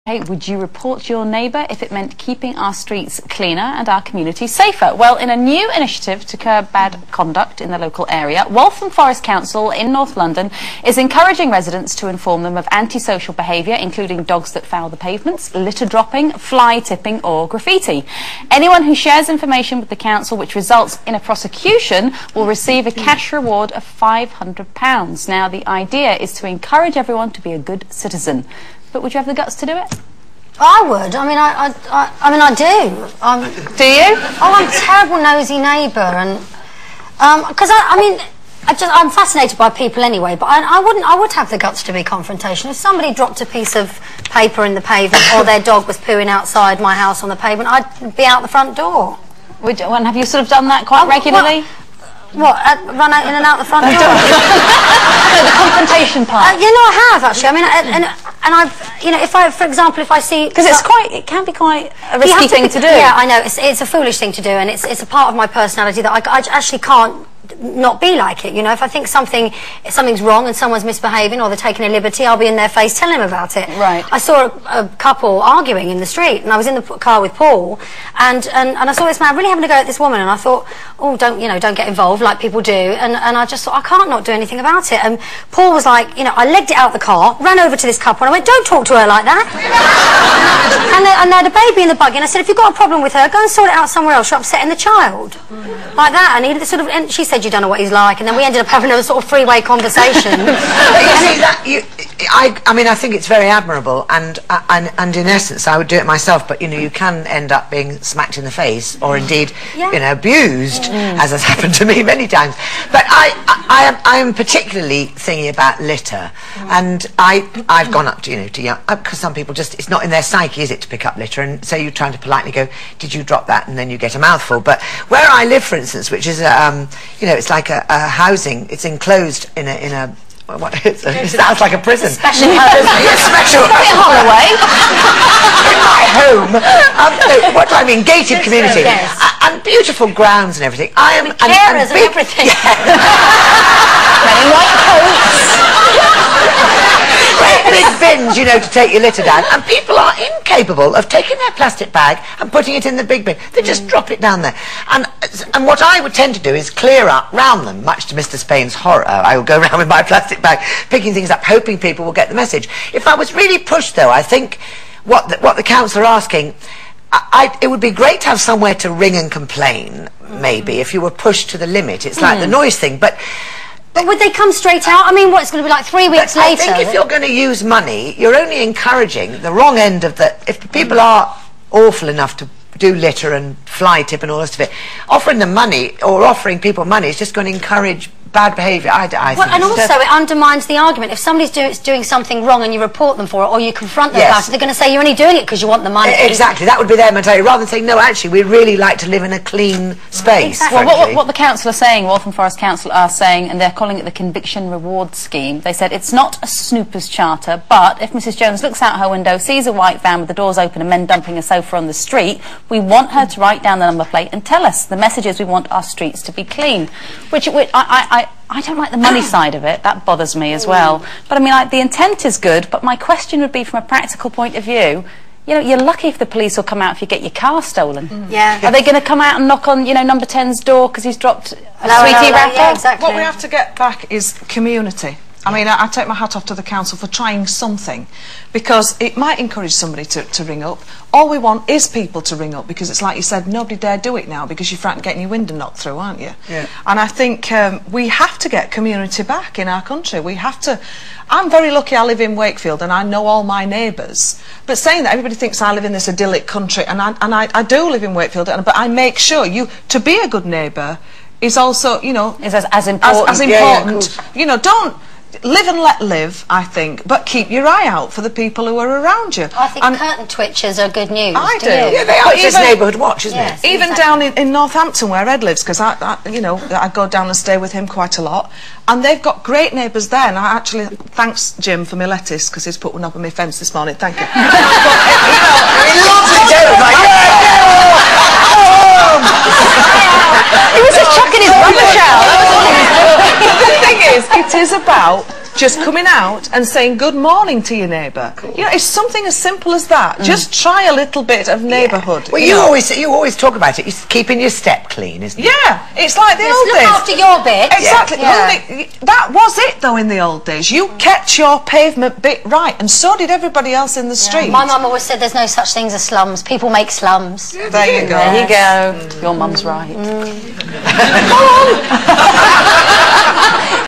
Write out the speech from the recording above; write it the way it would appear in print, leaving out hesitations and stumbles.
Hey, would you report your neighbour if it meant keeping our streets cleaner and our community safer? Well, in a new initiative to curb bad conduct in the local area, Waltham Forest Council in North London is encouraging residents to inform them of antisocial behaviour, including dogs that foul the pavements, litter dropping, fly tipping or graffiti. Anyone who shares information with the council which results in a prosecution will receive a cash reward of £500. Now, the idea is to encourage everyone to be a good citizen. But would you have the guts to do it? I would. I mean, I do. Do you? Oh, I'm a terrible nosy neighbour, and because I'm fascinated by people anyway. But I would have the guts to be confrontational. If somebody dropped a piece of paper in the pavement, or their dog was pooing outside my house on the pavement, I'd be out the front door. Would you, and have you sort of done that quite regularly? What? Run out in and out the front door? No, the confrontation part. You know, I have actually. I mean, and I've, you know, if I, for example, if I see, because it can be quite a risky thing to do. Yeah, I know. It's a foolish thing to do, and it's a part of my personality that I actually can't not be like it. You know, if I think something's wrong and someone's misbehaving or they're taking a liberty, I'll be in their face telling them about it. Right. I saw a couple arguing in the street, and I was in the car with Paul, and I saw this man really having a go at this woman, and I thought, oh, don't get involved like people do, and I just thought, I can't not do anything about it. And Paul was like, you know, I legged it out the car, ran over to this couple, and I went, don't talk to her like that. and they had a baby in the buggy, and I said, if you've got a problem with her, go and sort it out somewhere else. You're upsetting the child. Like that. And he sort of, and she said, you don't know what he's like, and then we ended up having a sort of three-way conversation. I mean, I think it's very admirable, and in essence, I would do it myself. But you know, you can end up being smacked in the face, or indeed, you know, abused, as has happened to me many times. But I am particularly thingy about litter, and I've gone up to, you know, to young, because some people just, it's not in their psyche, is it, to pick up litter, and so you're trying to politely go, did you drop that, and then you get a mouthful. But where I live, for instance, which is you know, it's like a housing, it's enclosed in a what is it? It sounds like a prison. Special housing. Special Holloway. In my home. No, what do I mean? Gated community. Yes. And beautiful grounds and everything. I am carers and everything. Men in white coats. Big bins, you know, to take your litter down, and people are incapable of taking their plastic bag and putting it in the big bin. They just drop it down there. And what I would tend to do is clear up round them, much to Mr. Spain's horror. I will go around with my plastic bag, picking things up, hoping people will get the message. If I was really pushed, though, I think what the council are asking, it would be great to have somewhere to ring and complain, maybe, if you were pushed to the limit. It's like the noise thing, but would they come straight out? I mean, what, it's going to be like 3 weeks later? I think if you're going to use money, you're only encouraging the wrong end of the... If people are awful enough to do litter and fly tip and all the rest of it, offering them money or offering people money is just going to encourage bad behaviour. I think. And also it undermines the argument. If somebody's doing something wrong and you report them for it, or you confront them about it, they're going to say you're only doing it because you want the money. Exactly, that would be their mentality, rather than saying, no, actually, we really like to live in a clean space. Exactly. Well, what the council are saying, Waltham Forest Council are saying, and they're calling it the conviction reward scheme, they said it's not a snooper's charter, but if Mrs Jones looks out her window, sees a white van with the doors open and men dumping a sofa on the street, we want her to write down the number plate and tell us. The message is we want our streets to be clean. Which I don't like the money side of it. That bothers me as well. But I mean, the intent is good, but my question would be, from a practical point of view, you know, you're lucky if the police will come out if you get your car stolen. Yeah. Are they going to come out and knock on, you know, number 10's door because he's dropped a sweetie wrapper? Yeah, exactly. What we have to get back is community. I mean, I take my hat off to the council for trying something, because it might encourage somebody to ring up. All we want is people to ring up, because it's like you said, nobody dare do it now because you're frightened getting your window knocked through, aren't you? Yeah. And I think we have to get community back in our country. We have to. I'm very lucky I live in Wakefield and I know all my neighbours. But saying that, everybody thinks I live in this idyllic country, and I do live in Wakefield, but I make sure to be a good neighbour is also, you know, is as important. As important. You know, don't live and let live, I think, but keep your eye out for the people who are around you. I think curtain twitchers are good news. I do. Yeah, they are. It's just neighbourhood watch, isn't it? Even down in Northampton, where Ed lives, because you know, I go down and stay with him quite a lot, and they've got great neighbours there. And I actually, thanks Jim for my lettuce, because he's put one up on my fence this morning. Thank you. But, He loves it. He was just chucking his rubbish out. The thing is, it is about just coming out and saying good morning to your neighbour. You know, it's something as simple as that. Just try a little bit of neighbourhood. Well, you always talk about it. It's keeping your step clean, isn't it? Yeah, it's like the old Look days. after your bit. Exactly. Yeah. That was it, though, in the old days. You kept your pavement bit right, and so did everybody else in the street. My mum always said there's no such things as slums. People make slums. There you go. There you go. Your mum's right. Go on.